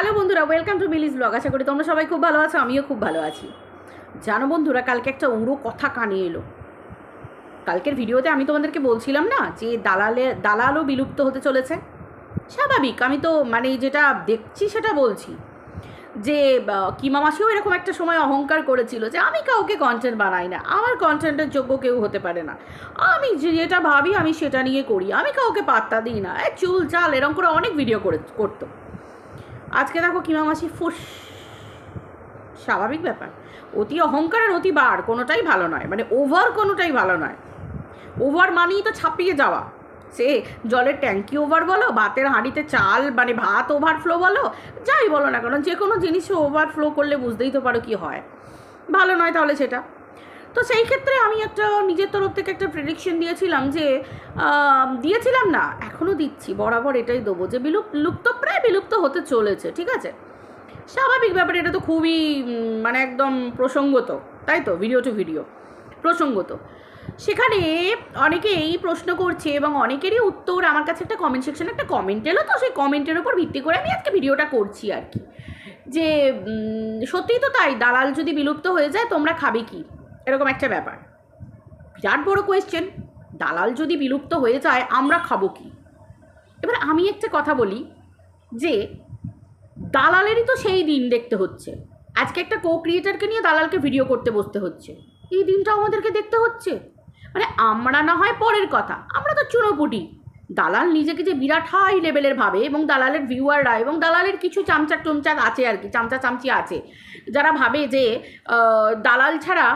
Hello বন্ধুরা, welcome to মিলিস blog. আশা করি তোমরা সবাই খুব ভালো আছো, আমিও খুব ভালো আছি। জানো বন্ধুরা, কালকে একটা উড়ো কথা কানে এলো। কালকের ভিডিওতে আমি তোমাদেরকে বলছিলাম না যে দালালও বিলুপ্ত হতে চলেছে। স্বাভাবিক, আমি তো মানে যেটা দেখছি সেটা বলছি যে কিমা মাসিও এরকম একটা সময় অহংকার করেছিল যে আমি কাউকে কন্টেন্ট বানাই না, আমার কন্টেন্টের যোগ্য কেউ হতে পারে না, আমি যেটা ভাবি আমি সেটা নিয়ে করি, আমি কাউকে পাত্তা দিই না, চুল চাল এরকম করে অনেক ভিডিও করতো। আজকে দেখো কিমা মাসি ফুস। স্বাভাবিক ব্যাপার, অতি অহংকারের অতি বার কোনোটাই ভালো নয়, মানে ওভার কোনোটাই ভালো নয়। ওভার মানেই তো ছাপিয়ে যাওয়া, সে জলের ট্যাঙ্কি ওভার বলো, ভাতের হাঁড়িতে চাল মানে ভাত ওভারফ্লো বলো, যাই বলো না, কারণ যে কোনো জিনিসে ওভারফ্লো করলে বুঝতেই তো পারো কী হয়, ভালো নয় তাহলে সেটা। তো সেই ক্ষেত্রে আমি একটা নিজের তরফ থেকে একটা প্রেডিকশন দিয়েছিলাম যে দিয়েছিলাম না, এখনও দিচ্ছি, বরাবর এটাই দেবো যে প্রায় বিলুপ্ত হতে চলেছে। ঠিক আছে, স্বাভাবিক ব্যাপার, এটা তো খুবই মানে একদম প্রসঙ্গত, তাই তো, ভিডিও টু ভিডিও প্রসঙ্গত। সেখানে অনেকেই প্রশ্ন করছে এবং অনেকেরই উত্তর আমার কাছে একটা কমেন্ট সেকশনে একটা কমেন্ট এলো, তো সেই কমেন্টের উপর ভিত্তি করে আমি আজকে ভিডিওটা করছি আর কি, যে সত্যিই তো তাই, দালাল যদি বিলুপ্ত হয়ে যায় তোমরা খাবে কি, এরকম একটা ব্যাপার। বিরাট বড় কোয়েশ্চেন, দালাল যদি বিলুপ্ত হয়ে যায় আমরা খাবো কি। এবার আমি একটা কথা বলি যে দালালেরই তো সেই দিন দেখতে হচ্ছে, আজকে একটা কো ক্রিয়েটারকে নিয়ে দালালকে ভিডিও করতে বসতে হচ্ছে, এই দিনটাও আমাদেরকে দেখতে হচ্ছে। মানে আমরা না হয় পরের কথা, আমরা তো চুনোপুটি, দালাল নিজেকে যে বিরাট হাই লেভেলের ভাবে, এবং দালালের ভিউয়াররা এবং দালালের কিছু চামচাক টুমচাক আছে আর কি, চামচা চামচি আছে যারা ভাবে যে দালাল ছাড়া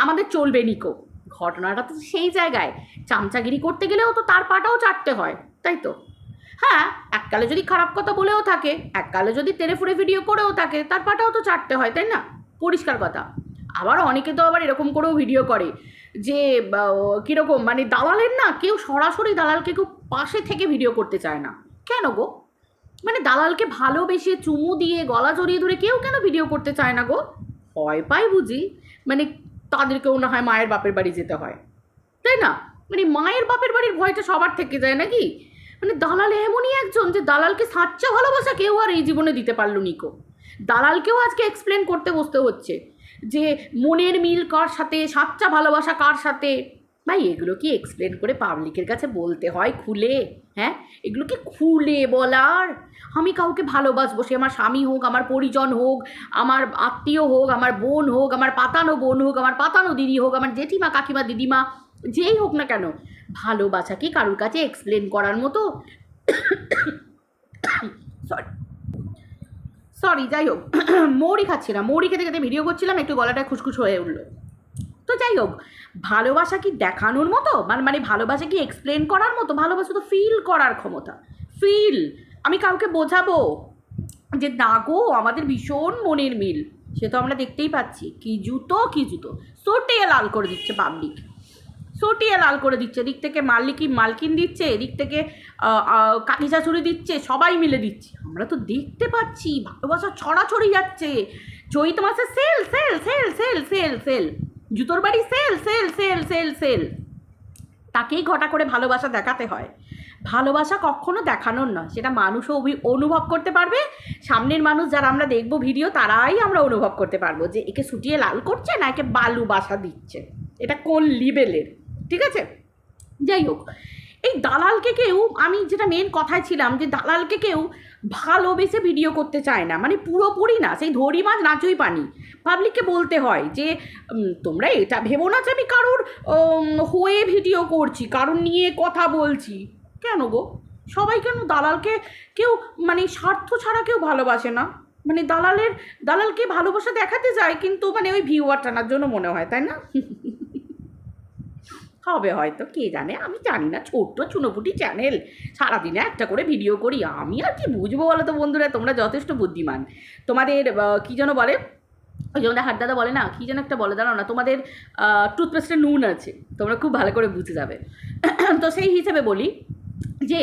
আমাদের চলবে নিকো। ঘটনাটা তো সেই জায়গায়, চামচাগিরি করতে গেলেও তো তার পাটাও চাটতে হয়, তাই তো। হ্যাঁ, এককালে যদি খারাপ কথা বলেও থাকে, এককালে যদি তেরে ফুড়ে ভিডিও করেও থাকে, তার পাটাও তো চাটতে হয়, তাই না, পরিষ্কার কথা। আবার অনেকে তো আবার এরকম করেও ভিডিও করে যে কীরকম, মানে দালালের না কেউ সরাসরি দালালকে কেউ পাশে থেকে ভিডিও করতে চায় না। কেন গো, মানে দালালকে ভালোবেসে চুমু দিয়ে গলা জড়িয়ে ধরে কেউ কেন ভিডিও করতে চায় না গো? ভয় পায় বুঝি, মানে তাদেরকেও না হয় মায়ের বাপের বাড়ি যেতে হয়, তাই না, মানে মায়ের বাপের বাড়ির ভয়টা সবার থেকে যায় নাকি। মানে দালাল এমনই একজন যে দালালকে সাচ্চা ভালোবাসা কেউ আর এই জীবনে দিতে পারলো নিকো। দালালকেও আজকে এক্সপ্লেন করতে বসতে হচ্ছে যে মনের মিল কার সাথে, সাচ্চা ভালোবাসা কার সাথে। ভাই এগুলো কি এক্সপ্লেন করে পাবলিকের কাছে বলতে হয় খুলে? হ্যাঁ, এগুলো কি খুলে বলার? আমি কাউকে ভালোবাসবো, সে আমার স্বামী হোক, আমার পরিজন হোক, আমার আত্মীয় হোক, আমার বোন হোক, আমার পাতানো বোন হোক, আমার পাতানো দিদি হোক, আমার জেঠিমা কাকিমা দিদিমা যেই হোক না কেন, ভালোবাসা কি কারোর কাছে এক্সপ্লেন করার মতো? সরি যাই হোক, মৌরি খাচ্ছিলাম, মৌরি খেতে খেতে ভিডিও করছিলাম, একটু গলাটা খুসখুস হয়ে উঠলো। তো যাই হোক, ভালোবাসা কি দেখানোর মতো, মানে ভালোবাসা কি এক্সপ্লেন করার মতো? ভালোবাসা তো ফিল করার ক্ষমতা, ফিল। আমি কাউকে বোঝাবো যে না গো আমাদের ভীষণ মনের মিল, সে তো আমরা দেখতেই পাচ্ছি, কি জুতো সোটিয়ে লাল করে দিচ্ছে পাবলিক, সোটিয়ে লাল করে দিচ্ছে, এদিক থেকে মালকিন দিচ্ছে, এদিক থেকে কাকি শাশুড়ি দিচ্ছে, সবাই মিলে দিচ্ছে, আমরা তো দেখতে পাচ্ছি, ভালোবাসা ছড়াছড়ি যাচ্ছে। চৈত মাসে sale sale sale sale sale sale, জুতোর বাড়ি sale sale sale sale sale, তাকেই ঘটা করে ভালোবাসা দেখাতে হয়। ভালোবাসা কখনো দেখানোর নয়, সেটা মানুষও অনুভব করতে পারবে, সামনের মানুষ যারা আমরা দেখবো ভিডিও তারাই আমরা অনুভব করতে পারবো যে একে ছুটিয়ে লাল করছে না একে ভালোবাসা দিচ্ছে, এটা কোন লেভেলের। ঠিক আছে, যাই হোক, এই দালালকে কেউ, আমি যেটা মেন কথায় ছিলাম যে দালালকে কেউ ভালোবেসে ভিডিও করতে চায় না, মানে পুরোপুরি না, সেই ধরি মাছ নাচই পানি। পাবলিককে বলতে হয় যে তোমরা এটা ভেবো না যে আমি কারোর হয়ে ভিডিও করছি, কারোর নিয়ে কথা বলছি। কেন গো, সবাই কেন দালালকে কেউ মানে স্বার্থ ছাড়া কেউ ভালোবাসে না, মানে দালালকে ভালোবাসা দেখাতে যায় কিন্তু মানে ওই ভিউয়ার টানার জন্য মনে হয়, তাই না? হবে হয়তো, কে জানে, আমি জানি না, ছোট্ট চুনোপুটি চ্যানেল, সারাদিনে একটা করে ভিডিও করি, আমি আর কি বুঝবো বলো তো বন্ধুরা, তোমরা যথেষ্ট বুদ্ধিমান। তোমাদের কী যেন বলে, ওই যে আমাদের হাড্ডাদা বলে না, কী যেন একটা বলে, দাঁড়াও না, তোমাদের টুথপেস্টে নুন আছে, তোমরা খুব ভালো করে বুঝে যাবে। তো সেই হিসেবে বলি যে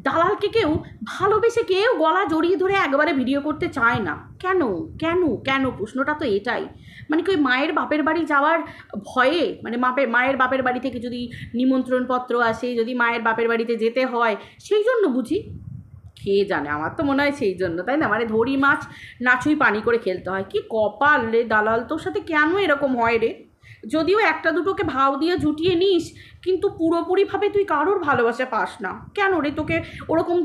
দালালকে কেউ ভালোবেসে কেউ গলা জড়িয়ে ধরে একবারে ভিডিও করতে চায় না। কেন কেন কেন, প্রশ্নটা তো এটাই। মানে কি ওই মায়ের বাপের বাড়ি যাওয়ার ভয়ে, মানে মায়ের বাপের বাড়ি থেকে যদি নিমন্ত্রণপত্র আসে, যদি মায়ের বাপের বাড়িতে যেতে হয়, সেই জন্য বুঝি। কে জানে, আমার তো মনে হয় সেই জন্য, তাই না? মানে ধরি মাছ নাচুই পানি করে খেলতে হয়। কি কপাল রে দালাল, তোর সাথে কেন এরকম হয় রে? যদিও একটা দুটোকে ভাও দিয়ে জুটিয়ে নিস, কিন্তু পুরোপুরিভাবে তুই কারোর ভালোবাসা পাস না কেন রে? তোকে ওরকম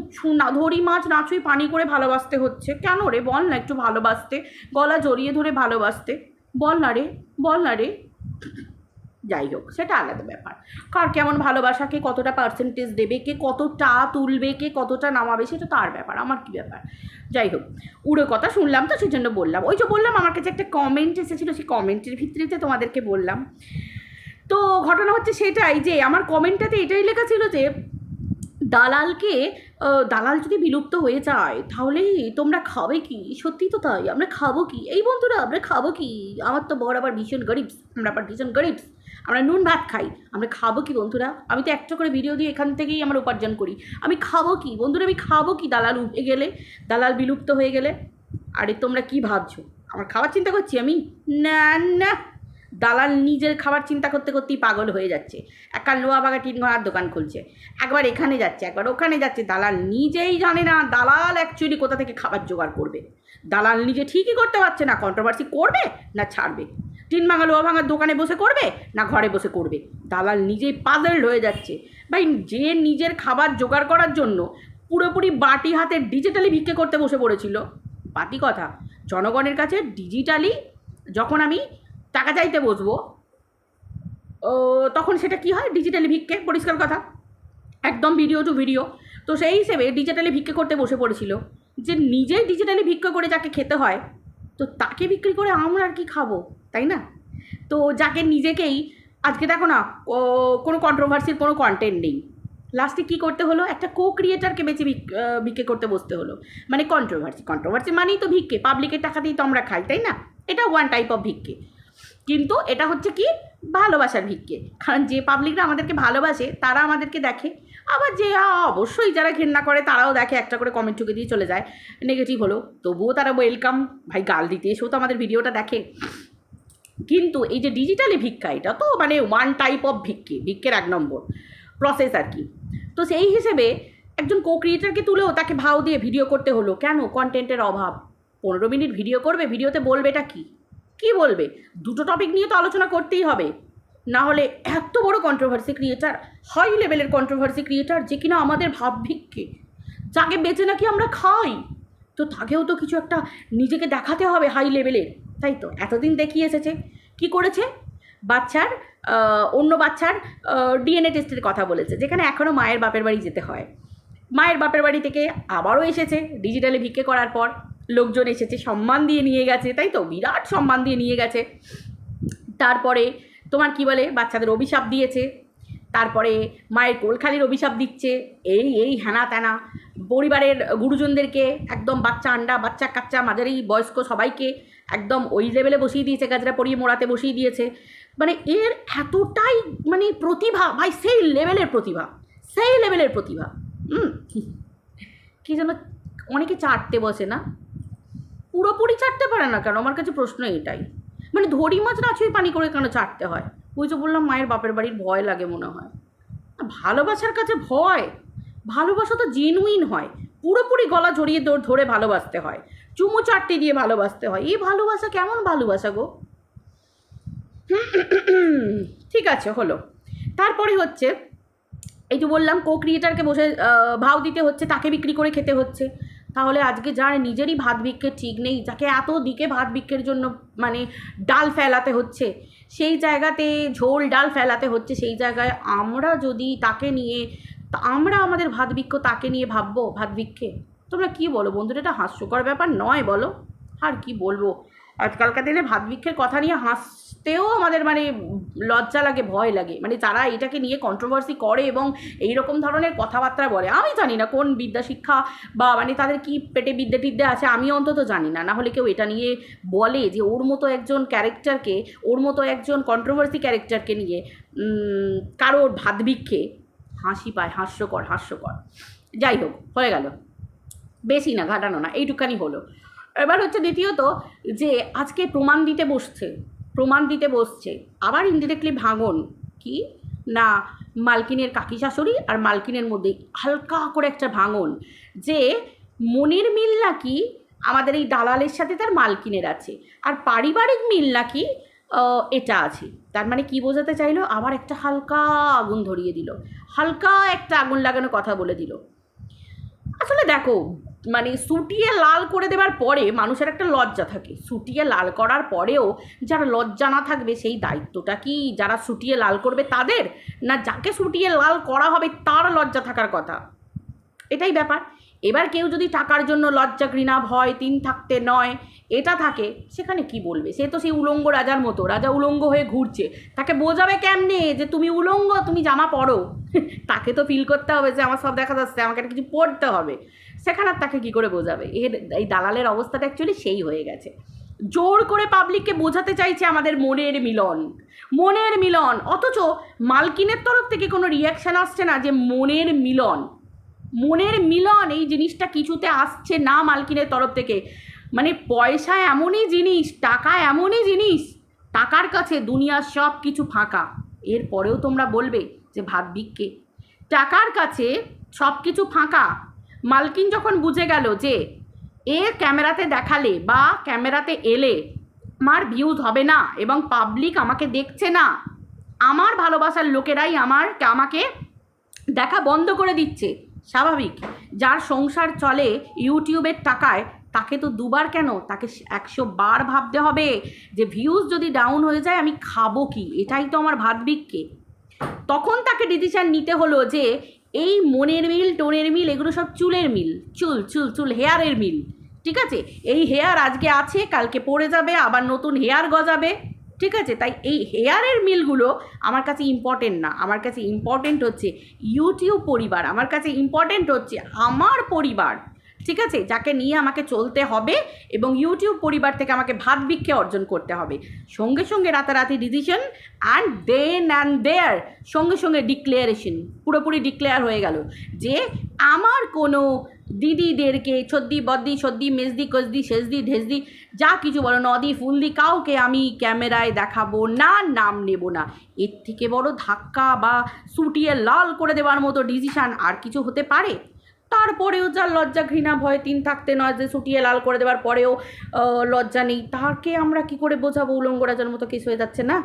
ধরি মাছ নাচুই পানি করে ভালোবাসতে হচ্ছে কেন রে? বল না একটু ভালোবাসতে, গলা জড়িয়ে ধরে ভালোবাসতে, বল না রে, বল না রে। যাই হোক, সেটা আলাদা ব্যাপার। কার কেমন ভালোবাসা, কে কতটা পার্সেন্টেজ দেবে, কে কতটা তুলবে, কে কতটা নামাবে, সেটা তার ব্যাপার, আমার কী ব্যাপার। যাই হোক, উড়ো কথা শুনলাম তো সেই জন্য বললাম। ওই যে বললাম আমার কাছে একটা কমেন্ট এসেছিলো, সেই কমেন্টের ভিত্তিতে তোমাদেরকে বললাম। তো ঘটনা হচ্ছে সেটাই যে আমার কমেন্টটাতে এটাই লেখা ছিল যে দালালকে, দালাল যদি বিলুপ্ত হয়ে যায় তাহলে তোমরা খাবে কি? সত্যি তো তাই, আমরা খাবো কি? এই বন্ধুরা, আমরা খাবো কি? আমার তো বড় আবার ভীষণ গরিবস, আমরা আবার ভীষণ গরিবস, আমরা নুন ভাত খাই, আমরা খাবো কি বন্ধুরা? আমি তো একটা করে ভিডিও দিয়ে এখান থেকেই আমরা উপার্জন করি। আমি খাবো কি বন্ধুরা? আমি খাবো কি দালাল উঠে গেলে, দালাল বিলুপ্ত হয়ে গেলে? আরে তোমরা কি ভাবছো আমার খাবার চিন্তা করছি আমি? না না, দালাল নিজের খাবার চিন্তা করতে করতেই পাগল হয়ে যাচ্ছে। একবার লোহাবাগা টিনঘরার দোকান খুলছে, একবার এখানে যাচ্ছে, একবার ওখানে যাচ্ছে। দালাল নিজেই জানে না দালাল অ্যাকচুয়ালি কোথা থেকে খাবার জোগাড় করবে। দালাল নিজে ঠিকই করতে পারছে না, কন্ট্রোভার্সি করবে না ছাড়বে, টিন ভাঙা লোহা ভাঙার দোকানে বসে করবে না ঘরে বসে করবে। দালাল নিজেই পাজলড হয়ে যাচ্ছে। ভাই, যে নিজের খাবার জোগাড় করার জন্য পুরোপুরি বাটি হাতে ডিজিটালি ভিক্ষে করতে বসে পড়েছিল, বাটি কথা, জনগণের কাছে ডিজিটালি যখন আমি টাকা চাইতে বসবো তখন সেটা কি হয়? ডিজিটালি ভিক্ষে, পরিষ্কার কথা, একদম ভিডিও টু ভিডিও। তো সেই হিসেবে ডিজিটালি ভিক্ষে করতে বসে পড়েছিল। যে নিজেই ডিজিটালি ভিক্ষা করে যাকে খেতে হয়, তো তাকে বিক্রি করে আমরা আর কি খাবো, তাই না? তো যাকে নিজেকেই, আজকে দেখো না, কোনো কন্ট্রোভার্সির কোনো কন্টেন্ট নেই, লাস্টে কী করতে হলো? একটা ক্রিয়েটারকে বেছে ভিক্ষে করতে বসতে হলো। মানে কন্ট্রোভার্সি মানেই তো ভিক্ষে, পাবলিকের টাকা দিয়েই তো আমরা খাই, তাই না? এটা ওয়ান টাইপ অফ ভিক্ষে, কিন্তু এটা হচ্ছে কি ভালোবাসার ভিক্ষে। কারণ যে পাবলিকরা আমাদেরকে ভালোবাসে তারা আমাদেরকে দেখে, আবার যে অবশ্যই যারা ঘেন্না করে তারাও দেখে, একটা করে কমেন্ট চুকে দিয়ে চলে যায়, নেগেটিভ হলো তবুও তারা ওয়েলকাম। ভাই, গাল দিতে এসেও তো আমাদের ভিডিওটা দেখে। কিন্তু এই যে ডিজিটালি ভিক্ষা, এটা তো মানে ওয়ান টাইপ অফ ভিক্ষের 1 নম্বর প্রসেস আর কি। তো সেই হিসেবে একজন ক্রিয়েটারকে তুলেও তাকে ভাও দিয়ে ভিডিও করতে হলো কেন? কন্টেন্টের অভাব। 15 মিনিট ভিডিও করবে, ভিডিওতে বলবেটা কি বলবে? দুটো টপিক নিয়ে তো আলোচনা করতেই হবে, না হলে এত বড় কন্ট্রোভার্সি ক্রিয়েটার, হাই লেভেলের কন্ট্রোভার্সি ক্রিয়েটার, যে কিনা আমাদের ভিক্ষে, যাকে বেঁচে নাকি আমরা খাই, তো তাকেও তো কিছু একটা নিজেকে দেখাতে হবে হাই লেভেলের, তাই তো এতদিন দেখিয়ে এসেছে। কি করেছে? অন্য বাচ্চার ডিএনএ টেস্টের কথা বলেছে, যেখানে এখনও মায়ের বাপের বাড়ি যেতে হয়। মায়ের বাপের বাড়ি থেকে আবারও এসেছে ডিজিটালি ভিক্ষে করার পর, লোকজন এসেছে, সম্মান দিয়ে নিয়ে গেছে, তাই তো, বিরাট সম্মান দিয়ে নিয়ে গেছে। তারপরে তোমার কি বলে, বাচ্চাদের অভিশাপ দিয়েছে, তারপরে মায়ের কোলখালির অভিশাপ দিচ্ছে, এই হ্যানা ত্যানা, পরিবারের গুরুজনদেরকে একদম বাচ্চা আন্ডা, বাচ্চা কাচ্চা, মাঝারি বয়স্ক সবাইকে একদম ওই লেভেলে বসিয়ে দিয়েছে, গাজরা পরিয়ে মোড়াতে বসিয়ে দিয়েছে। মানে এর এতটাই মানে প্রতিভা, ভাই সেই লেভেলের প্রতিভা। কি যেন অনেকে চাটতে বসে না, পুরোপুরি চাটতে পারে না কেন? আমার কাছে প্রশ্ন এটাই। মানে ধরি মাছ নাচুই পানি করে কেন চাটতে হয়? ওই যে বললাম, মায়ের বাপের বাড়ির ভয় লাগে মনে হয়। ভালোবাসার কাছে ভয়? ভালোবাসা তো জেনুইন হয়, পুরোপুরি গলা জড়িয়ে ধরে ভালোবাসতে হয়, চুমু চাটতে দিয়ে ভালোবাসতে হয়। এই ভালোবাসা কেমন ভালোবাসা গো? ঠিক আছে, হলো। তারপরে হচ্ছে এই যে বললাম, ক্রিয়েটারকে বসে ভাও দিতে হচ্ছে, তাকে বিক্রি করে খেতে হচ্ছে। তাহলে আজকে যার নিজেরই ভাত ভিক্ষের ঠিক নেই, যাকে এত দিকে ভাত ভিক্ষের জন্য মানে ডাল ফেলাতে হচ্ছে, সেই জায়গাতে ঝোল ডাল ফেলাতে হচ্ছে, সেই জায়গায় আমরা যদি তাকে নিয়ে, আমরা আমাদের ভাত ভিক্ষ তাকে নিয়ে ভাববো ভাত ভিক্ষে? তোমরা কি বলো বন্ধুরা? এটা হাস্যকর ব্যাপার নয় বলো? আর কি বলবো, আজকালকার দিনে ভাত ভিক্ষের কথা নিয়ে হাসতেও আমাদের মানে লজ্জা লাগে, ভয় লাগে। মানে যারা এটাকে নিয়ে কন্ট্রোভার্সি করে এবং এই রকম ধরনের কথাবার্তা বলে, আমি জানি না কোন বিদ্যা শিক্ষা বা মানে তাদের কি পেটে বিদ্যা টিদ্যা আছে, আমি অন্তত জানি না। না হলে কেউ এটা নিয়ে বলে যে ওর মতো একজন ক্যারেক্টারকে, ওর মতো একজন কন্ট্রোভার্সি ক্যারেক্টারকে নিয়ে কারোর ভাত ভিক্ষে, হাসি পায়, হাস্যকর। যাই হোক, হয়ে গেল, বেশি না, ঘাটানো না, এইটুখানি হলো। এবার হচ্ছে দ্বিতীয়ত, যে আজকে প্রমাণ দিতে বসছে, আবার ইনডিরেক্টলি ভাঙন কি না, মালকিনের কাকি শাশুড়ি আর মালকিনের মধ্যে হালকা করে একটা ভাঙন, যে মনের মিল নাকি আমাদের এই দালালের সাথে তার মালকিনের আছে, আর পারিবারিক মিল নাকি এটা আছে। তার মানে কি বোঝাতে চাইলো? আবার একটা হালকা আগুন ধরিয়ে দিল, হালকা একটা আগুন লাগানো কথা বলে দিল। আসলে দেখো, মানে সুটিয়ে লাল করে দেওয়ার পরে মানুষের একটা লজ্জা থাকে, সুটিয়ে লাল করার পরেও যারা লজ্জা না থাকবে সেই দায়িত্বটা কি যারা সুটিয়ে লাল করবে তাদের, না যাকে সুটিয়ে লাল করা হবে তার লজ্জা থাকার কথা? এটাই ব্যাপার। এবার কেউ যদি টাকার জন্য লজ্জা, ঘৃণা, ভয়, তিন থাকতে নয় এটা থাকে, সেখানে কি বলবে? সে তো সেই উলঙ্গ রাজার মতো, রাজা উলঙ্গ হয়ে ঘুরছে, তাকে বোঝাবে কেমনে যে তুমি উলঙ্গ, তুমি জামা পরো? তাকে তো ফিল করতে হবে যে আমার সব দেখা যাচ্ছে, আমাকে কিছু পড়তে হবে, সেখানে তাকে কি করে বোঝাবে? এই দালালের অবস্থাটা অ্যাকচুয়ালি সেই হয়ে গেছে। জোর করে পাবলিককে বোঝাতে চাইছে আমাদের মনের মিলন, মনের মিলন, অথচ মালকিনের তরফ থেকে কোনো রিয়াকশান আসছে না যে মনের মিলন, মনের মিলন এই জিনিসটা কিছুতে আসছে না মালকিনের তরফ থেকে। মানে পয়সা এমনই জিনিস, টাকা এমনই জিনিস, টাকার কাছে দুনিয়ার সব কিছু ফাঁকা। এরপরেও তোমরা বলবে যে ভাত ভিক্ষে, টাকার কাছে সব কিছু ফাঁকা। মালকিন যখন বুঝে গেল যে এ ক্যামেরাতে দেখালে বা ক্যামেরাতে এলে আমার ভিউজ হবে না এবং পাবলিক আমাকে দেখছে না, আমার ভালোবাসার লোকেরাই আমাকে দেখা বন্ধ করে দিচ্ছে, স্বাভাবিক। যার সংসার চলে ইউটিউবের টাকায়, তাকে তো দুবার কেন, তাকে 100 বার ভাবতে হবে যে ভিউজ যদি ডাউন হয়ে যায় আমি খাবো কি, এটাই তো আমার ভাত ভিক্ষে। তখন তাকে ডিসিশান নিতে হলো যে এই মনের মিল, টোনের মিল, এগুলো সব চুলের মিল, চুল হেয়ারের মিল, ঠিক আছে? এই হেয়ার আজকে আছে, কালকে পড়ে যাবে, আবার নতুন হেয়ার গজাবে, ঠিক আছে? তাই এই হেয়ারের মিলগুলো আমার কাছে ইম্পর্টেন্ট না, আমার কাছে ইম্পর্টেন্ট হচ্ছে ইউটিউব পরিবার, আমার কাছে ইম্পর্টেন্ট হচ্ছে আমার পরিবার, ঠিক আছে? যাকে নিয়ে আমাকে চলতে হবে এবং ইউটিউব পরিবার থেকে আমাকে ভাত ভিক্ষে অর্জন করতে হবে। সঙ্গে সঙ্গে রাতারাতি ডিসিশন অ্যান্ড দেয়ার সঙ্গে সঙ্গে ডিক্লেয়ারেশন, পুরোপুরি ডিক্লেয়ার হয়ে গেল যে আমার কোনো দিদিদেরকে ছদ্দি বদ্দি সদ্দি মেজদি কসদি সেজদি ঢেসদি যা কিছু বলো, নদি ফুলদি, কাউকে আমি ক্যামেরায় দেখাবো না, নাম নেব না। এর থেকে বড় ধাক্কা বা সুটিয়ে লাল করে দেওয়ার মতো ডিসিশান আর কিছু হতে পারে? তারপরেও যার লজ্জা, ঘৃণা, ভয়, তিন থাকতে নয়, যে সুটিয়ে লাল করে দেওয়ার পরেও লজ্জা নেই, তাকে আমরা কি করে বোঝাবো উলঙ্গ রাজার মতো কেস হয়ে যাচ্ছে না?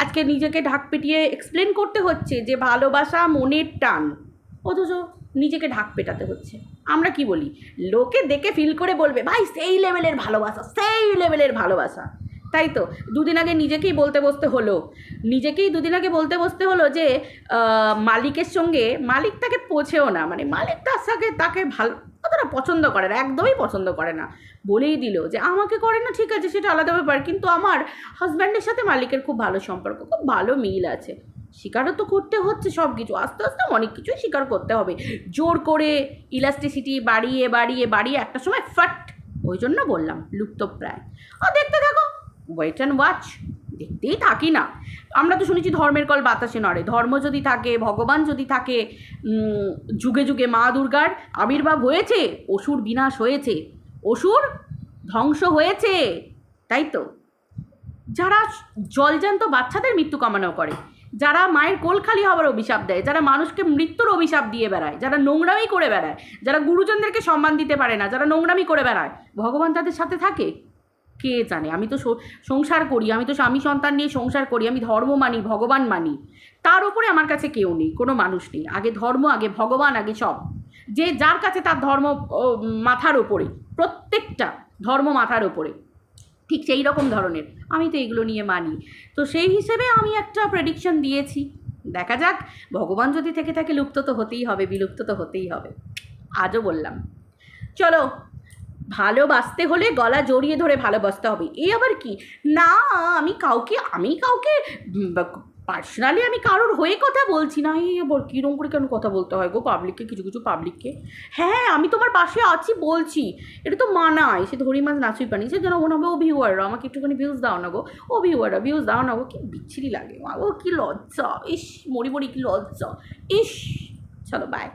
আজকে নিজেকে ঢাক পিটিয়ে এক্সপ্লেন করতে হচ্ছে যে ভালোবাসা মনের টান, অথচ নিজেকে ঢাক পেটাতে হচ্ছে। আমরা কি বলি? লোকে দেখে ফিল করে বলবে ভাই সেই লেভেলের ভালোবাসা, সেই লেভেলের ভালোবাসা, তাই তো? দুদিন আগে নিজেকেই বলতে বসতে হলো যে মালিকের সঙ্গে, মালিক তাকে পৌঁছেও না, মানে মালিক তার সাথে তাকে অতটা পছন্দ করে না, একদমই পছন্দ করে না, বলেই দিল যে আমাকে করে না, ঠিক আছে সেটা আলাদা ব্যাপার, কিন্তু আমার হাজব্যান্ডের সাথে মালিকের খুব ভালো সম্পর্ক, খুব ভালো মিল আছে। স্বীকারও তো করতে হচ্ছে সব কিছু, আস্তে আস্তে অনেক কিছুই স্বীকার করতে হবে। জোর করে ইলাস্টিসিটি বাড়িয়ে একটা সময় ফাট, ওই জন্য বললাম লুপ্তপ্রায়। দেখতে থাকো, ওয়েট অ্যান্ড ওয়াচ, দেখতেই থাকি না। আমরা তো শুনেছি ধর্মের কল বাতাসে নড়ে, ধর্ম যদি থাকে, ভগবান যদি থাকে, যুগে যুগে মা দুর্গার আবির্ভাব হয়েছে, অসুর বিনাশ হয়েছে, অসুর ধ্বংস হয়েছে, তাই তো? যারা জলজান্ত বাচ্চাদের মৃত্যু কামনা করে, যারা মায়ের কোল খালি হওয়ার অভিশাপ দেয়, যারা মানুষকে মৃত্যুর অভিশাপ দিয়ে বেড়ায়, যারা নোংরামি করে বেড়ায়, যারা গুরুজনদেরকে সম্মান দিতে পারে না, যারা নোংরামি করে বেড়ায়, ভগবান তাদের সাথে থাকে? কে জানে? আমি তো সংসার করি, আমি তো স্বামী সন্তান নিয়ে সংসার করি, আমি ধর্ম মানি, ভগবান মানি, তার উপরে আমার কাছে কেউ নেই, কোনো মানুষ নেই। আগে ধর্ম, আগে ভগবান, আগে সব। যে যার কাছে তার ধর্ম মাথার ওপরে, প্রত্যেকটা ধর্ম মাথার ওপরে, ঠিক সেই রকম ধরনের। আমি তো এগুলো নিয়ে মানি, তো সেই হিসেবে আমি একটা প্রেডিকশন দিয়েছি। দেখা যাক, ভগবান যদি থেকে থাকে লুপ্ত তো হতেই হবে, বিলুপ্ত তো হতেই হবে। আজও বললাম, চলো, ভালোবাসতে হলে গলা জড়িয়ে ধরে ভালোবাসতে হবে। এই আবার কি? না, আমি কাউকে পার্সোনালি আমি কারোর হয়ে কথা বলছি না। এই আবার কীরকম করে কেন কথা বলতে হয় গো পাবলিককে, কিছু পাবলিককে? হ্যাঁ, আমি তোমার পাশে আছি বলছি, এটা তো মানায়, সে ধরি মাছ নাচুই পানি, সে যেন মনে হবে ও ভিউয়াররা আমাকে একটুখানি ভিউজ দাও না গো, ও ভিউয়াররা ভিউজ দাও না গো। কি বিচ্ছিরি লাগে, ও কি লজ্জা, ইস মরি কি লজ্জা, ইস। চলো বাই।